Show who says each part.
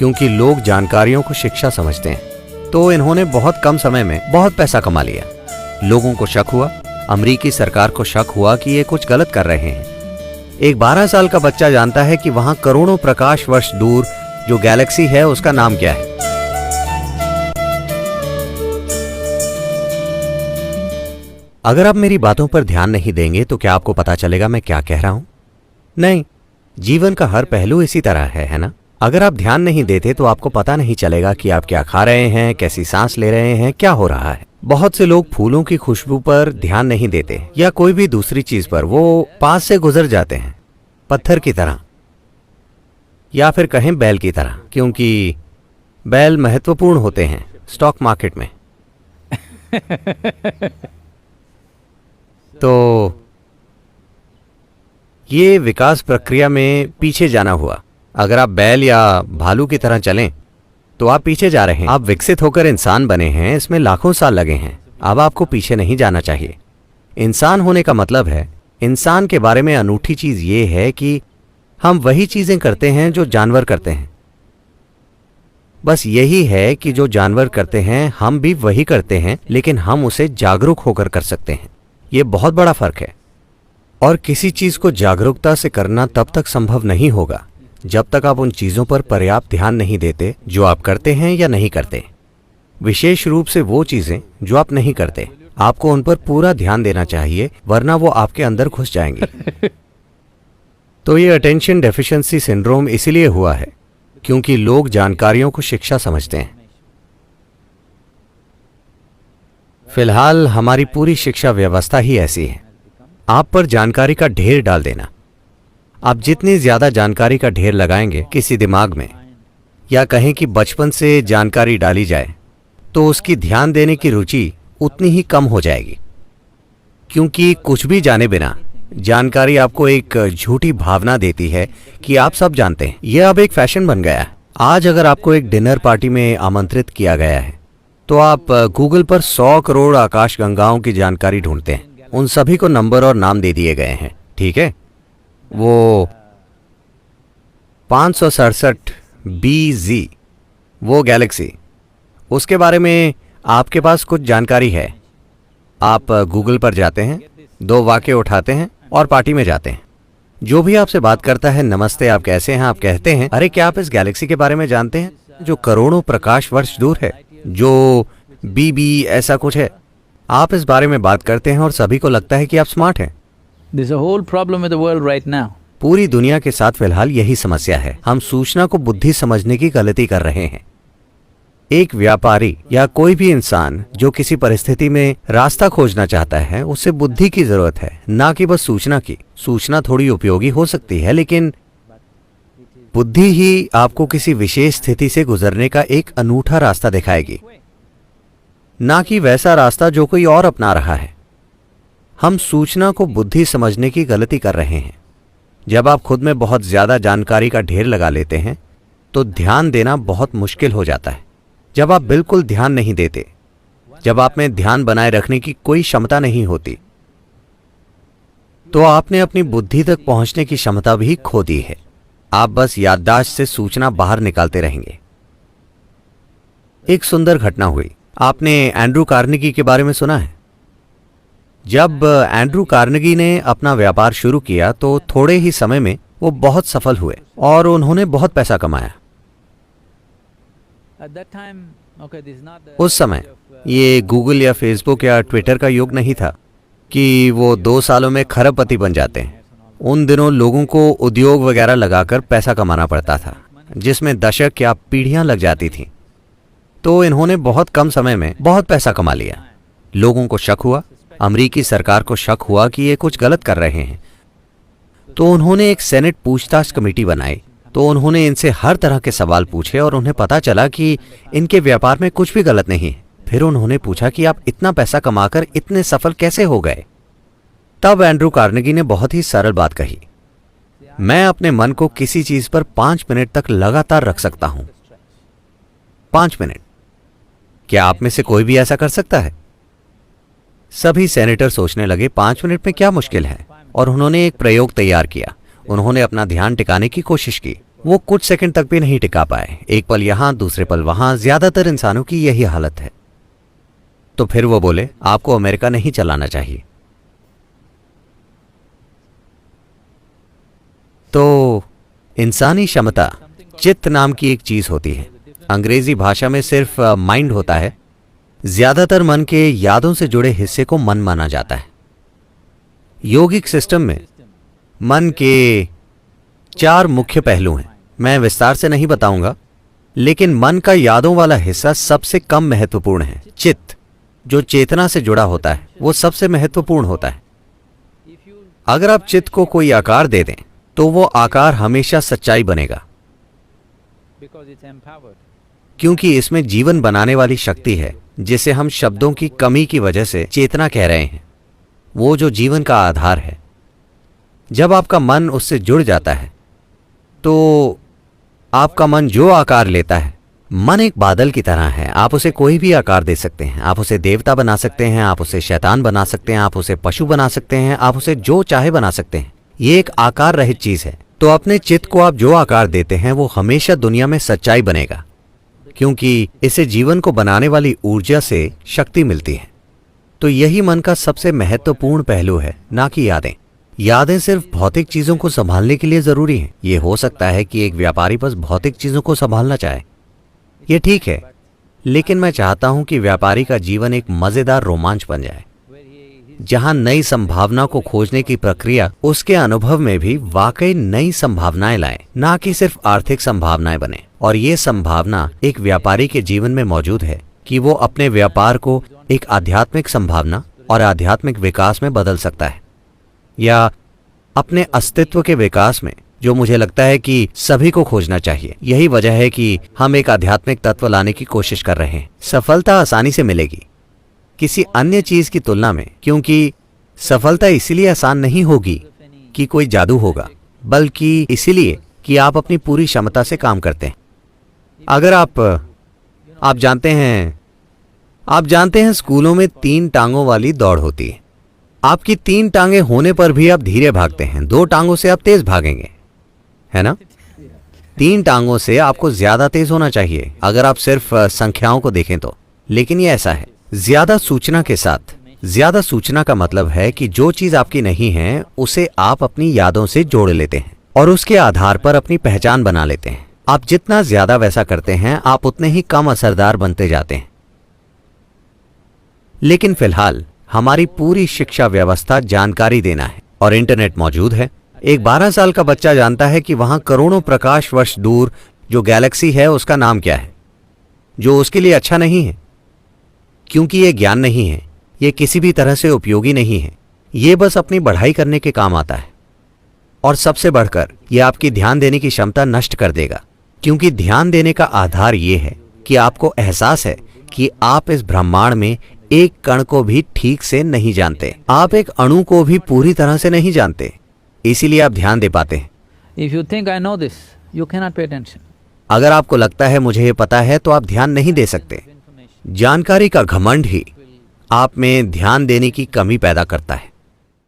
Speaker 1: क्योंकि लोग जानकारियों को शिक्षा समझते हैं, तो इन्होंने बहुत कम समय में बहुत पैसा कमा लिया। लोगों को शक हुआ, अमेरिकी सरकार को शक हुआ कि ये कुछ गलत कर रहे हैं। एक 12 साल का बच्चा जानता है कि वहां करोड़ों प्रकाश वर्ष दूर जो गैलेक्सी है उसका नाम क्या है। अगर आप मेरी बातों पर ध्यान नहीं देंगे तो क्या आपको पता चलेगा मैं क्या कह रहा हूं? नहीं, जीवन का हर पहलू इसी तरह है ना? अगर आप ध्यान नहीं देते तो आपको पता नहीं चलेगा कि आप क्या खा रहे हैं, कैसी सांस ले रहे हैं, क्या हो रहा है। बहुत से लोग फूलों की खुशबू पर ध्यान नहीं देते या कोई भी दूसरी चीज पर, वो पास से गुजर जाते हैं, पत्थर की तरह या फिर कहें बैल की तरह, क्योंकि बैल महत्वपूर्ण होते हैं स्टॉक मार्केट में। तो ये विकास प्रक्रिया में पीछे जाना हुआ। अगर आप बैल या भालू की तरह चलें तो आप पीछे जा रहे हैं। आप विकसित होकर इंसान बने हैं, इसमें लाखों साल लगे हैं। अब आपको पीछे नहीं जाना चाहिए। इंसान होने का मतलब है, इंसान के बारे में अनूठी चीज ये है कि हम वही चीजें करते हैं जो जानवर करते हैं। बस यही है कि जो जानवर करते हैं हम भी वही करते हैं, लेकिन हम उसे जागरूक होकर कर सकते हैं। ये बहुत बड़ा फर्क है। और किसी चीज को जागरूकता से करना तब तक संभव नहीं होगा जब तक आप उन चीजों पर पर्याप्त ध्यान नहीं देते जो आप करते हैं या नहीं करते। विशेष रूप से वो चीजें जो आप नहीं करते, आपको उन पर पूरा ध्यान देना चाहिए, वरना वो आपके अंदर घुस जाएंगी। तो ये अटेंशन डेफिशिएंसी सिंड्रोम इसीलिए हुआ है क्योंकि लोग जानकारियों को शिक्षा समझते हैं। फिलहाल हमारी पूरी शिक्षा व्यवस्था ही ऐसी है। आप पर जानकारी का ढेर डाल देना। आप जितनी ज्यादा जानकारी का ढेर लगाएंगे किसी दिमाग में, या कहें कि बचपन से जानकारी डाली जाए, तो उसकी ध्यान देने की रुचि उतनी ही कम हो जाएगी। क्योंकि कुछ भी जाने बिना जानकारी आपको एक झूठी भावना देती है कि आप सब जानते हैं। यह अब एक फैशन बन गया है। आज अगर आपको एक डिनर पार्टी में आमंत्रित किया गया है तो आप गूगल पर 100 करोड़ आकाशगंगाओं की जानकारी ढूंढते हैं। उन सभी को नंबर और नाम दे दिए गए हैं, ठीक है? वो 567 BZ, वो गैलेक्सी, उसके बारे में आपके पास कुछ जानकारी है। आप गूगल पर जाते हैं, 2 वाक्य उठाते हैं और पार्टी में जाते हैं। जो भी आपसे बात करता है, नमस्ते, आप कैसे हैं, आप कहते हैं, अरे क्या आप इस गैलेक्सी के बारे में जानते हैं जो करोड़ों प्रकाश वर्ष दूर है, जो BB ऐसा कुछ है। आप इस बारे में बात करते हैं और सभी को लगता है कि आप स्मार्ट हैं।
Speaker 2: There's a whole problem with the world right now.
Speaker 1: पूरी दुनिया के साथ फिलहाल यही समस्या है। हम सूचना को बुद्धि समझने की गलती कर रहे हैं। एक व्यापारी या कोई भी इंसान जो किसी परिस्थिति में रास्ता खोजना चाहता है, उसे बुद्धि की जरूरत है, ना कि बस सूचना की। सूचना थोड़ी उपयोगी हो सकती है, लेकिन बुद्धि ही आपको किसी विशेष स्थिति से गुजरने का एक अनूठा रास्ता दिखाएगी, ना कि वैसा रास्ता जो कोई और अपना रहा है। हम सूचना को बुद्धि समझने की गलती कर रहे हैं। जब आप खुद में बहुत ज्यादा जानकारी का ढेर लगा लेते हैं तो ध्यान देना बहुत मुश्किल हो जाता है। जब आप बिल्कुल ध्यान नहीं देते, जब आप में ध्यान बनाए रखने की कोई क्षमता नहीं होती, तो आपने अपनी बुद्धि तक पहुंचने की क्षमता भी खो दी है। आप बस याददाश्त से सूचना बाहर निकालते रहेंगे। एक सुंदर घटना हुई। आपने एंड्रू कार्नेगी के बारे में सुना है? जब एंड्रू कार्नेगी ने अपना व्यापार शुरू किया तो थोड़े ही समय में वो बहुत सफल हुए और उन्होंने बहुत पैसा कमाया। उस समय ये गूगल या फेसबुक या ट्विटर का युग नहीं था कि वो 2 सालों में खरबपति बन जाते हैं। उन दिनों लोगों को उद्योग वगैरह लगाकर पैसा कमाना पड़ता था, जिसमें दशक या पीढ़ियां लग जाती थीं। तो इन्होंने बहुत कम समय में बहुत पैसा कमा लिया। लोगों को शक हुआ, अमेरिकी सरकार को शक हुआ कि ये कुछ गलत कर रहे हैं। तो उन्होंने एक सेनेट पूछताछ कमेटी बनाई। तो उन्होंने इनसे हर तरह के सवाल पूछे और उन्हें पता चला कि इनके व्यापार में कुछ भी गलत नहीं है। फिर उन्होंने पूछा कि आप इतना पैसा कमाकर इतने सफल कैसे हो गए? तब एंड्रू कार्नेगी ने बहुत ही सरल बात कही, मैं अपने मन को किसी चीज पर 5 मिनट तक लगातार रख सकता हूं। 5 मिनट। क्या आप में से कोई भी ऐसा कर सकता है? सभी सेनेटर सोचने लगे 5 मिनट में क्या मुश्किल है, और उन्होंने एक प्रयोग तैयार किया। उन्होंने अपना ध्यान टिकाने की कोशिश की। वो कुछ सेकंड तक भी नहीं टिका पाए, एक पल यहां दूसरे पल वहां। ज्यादातर इंसानों की यही हालत है। तो फिर वो बोले आपको अमेरिका नहीं चलाना चाहिए। तो इंसानी क्षमता चित्त नाम की एक चीज होती है। अंग्रेजी भाषा में सिर्फ माइंड होता है। ज्यादातर मन के यादों से जुड़े हिस्से को मन माना जाता है। योगिक सिस्टम में मन के 4 मुख्य पहलू हैं। मैं विस्तार से नहीं बताऊंगा, लेकिन मन का यादों वाला हिस्सा सबसे कम महत्वपूर्ण है। चित्त जो चेतना से जुड़ा होता है वो सबसे महत्वपूर्ण होता है। अगर आप चित्त को कोई आकार दे दें तो वो आकार हमेशा सच्चाई बनेगा, क्योंकि इसमें जीवन बनाने वाली शक्ति है, जिसे हम शब्दों की कमी की वजह से चेतना कह रहे हैं। वो जो जीवन का आधार है, जब आपका मन उससे जुड़ जाता है तो आपका मन जो आकार लेता है, मन एक बादल की तरह है। आप उसे कोई भी आकार दे सकते हैं। आप उसे देवता बना सकते हैं, आप उसे शैतान बना सकते हैं, आप उसे पशु बना सकते हैं, आप उसे जो चाहे बना सकते हैं। ये एक आकार रहित चीज है। तो अपने चित्त को आप जो आकार देते हैं वो हमेशा दुनिया में सच्चाई बनेगा, क्योंकि इसे जीवन को बनाने वाली ऊर्जा से शक्ति मिलती है। तो यही मन का सबसे महत्वपूर्ण पहलू है, ना कि यादें। यादें सिर्फ भौतिक चीजों को संभालने के लिए जरूरी हैं। ये हो सकता है कि एक व्यापारी बस भौतिक चीजों को संभालना चाहे, ये ठीक है, लेकिन मैं चाहता हूं कि व्यापारी का जीवन एक मजेदार रोमांच बन जाए, जहां नई संभावना को खोजने की प्रक्रिया उसके अनुभव में भी वाकई नई संभावनाएं लाए, ना कि सिर्फ आर्थिक संभावनाएं बने। और ये संभावना एक व्यापारी के जीवन में मौजूद है कि वो अपने व्यापार को एक आध्यात्मिक संभावना और आध्यात्मिक विकास में बदल सकता है, या अपने अस्तित्व के विकास में, जो मुझे लगता है कि सभी को खोजना चाहिए। यही वजह है कि हम एक आध्यात्मिक तत्व लाने की कोशिश कर रहे हैं। सफलता आसानी से मिलेगी किसी अन्य चीज की तुलना में, क्योंकि सफलता इसीलिए आसान नहीं होगी कि कोई जादू होगा, बल्कि इसीलिए कि आप अपनी पूरी क्षमता से काम करते हैं। अगर आप जानते हैं स्कूलों में 3 टांगों वाली दौड़ होती है। आपकी 3 टांगे होने पर भी आप धीरे भागते हैं, 2 टांगों से आप तेज भागेंगे, है ना? 3 टांगों से आपको ज्यादा तेज होना चाहिए अगर आप सिर्फ संख्याओं को देखें तो। लेकिन ये ऐसा है, ज्यादा सूचना के साथ। ज्यादा सूचना का मतलब है कि जो चीज आपकी नहीं है उसे आप अपनी यादों से जोड़ लेते हैं और उसके आधार पर अपनी पहचान बना लेते हैं। आप जितना ज्यादा वैसा करते हैं, आप उतने ही कम असरदार बनते जाते हैं। लेकिन फिलहाल हमारी पूरी शिक्षा व्यवस्था जानकारी देना है, और इंटरनेट मौजूद है। एक 12 साल का बच्चा जानता है कि वहां करोड़ों प्रकाश वर्ष दूर जो गैलेक्सी है उसका नाम क्या है, जो उसके लिए अच्छा नहीं है, क्योंकि ये ज्ञान नहीं है, ये किसी भी तरह से उपयोगी नहीं है, ये बस अपनी बढ़ाई करने के काम आता है। और सबसे बढ़कर ये आपकी ध्यान देने की क्षमता नष्ट कर देगा, क्योंकि ध्यान देने का आधार ये है कि आपको एहसास है कि आप इस ब्रह्मांड में एक कण को भी ठीक से नहीं जानते, आप एक अणु को भी पूरी तरह से नहीं जानते, इसीलिए आप ध्यान दे पाते हैं।
Speaker 2: If you think I know this, you cannot pay attention.
Speaker 1: अगर आपको लगता है मुझे ये पता है, तो आप ध्यान नहीं दे सकते। जानकारी का घमंड ही आप में ध्यान देने की कमी पैदा करता है।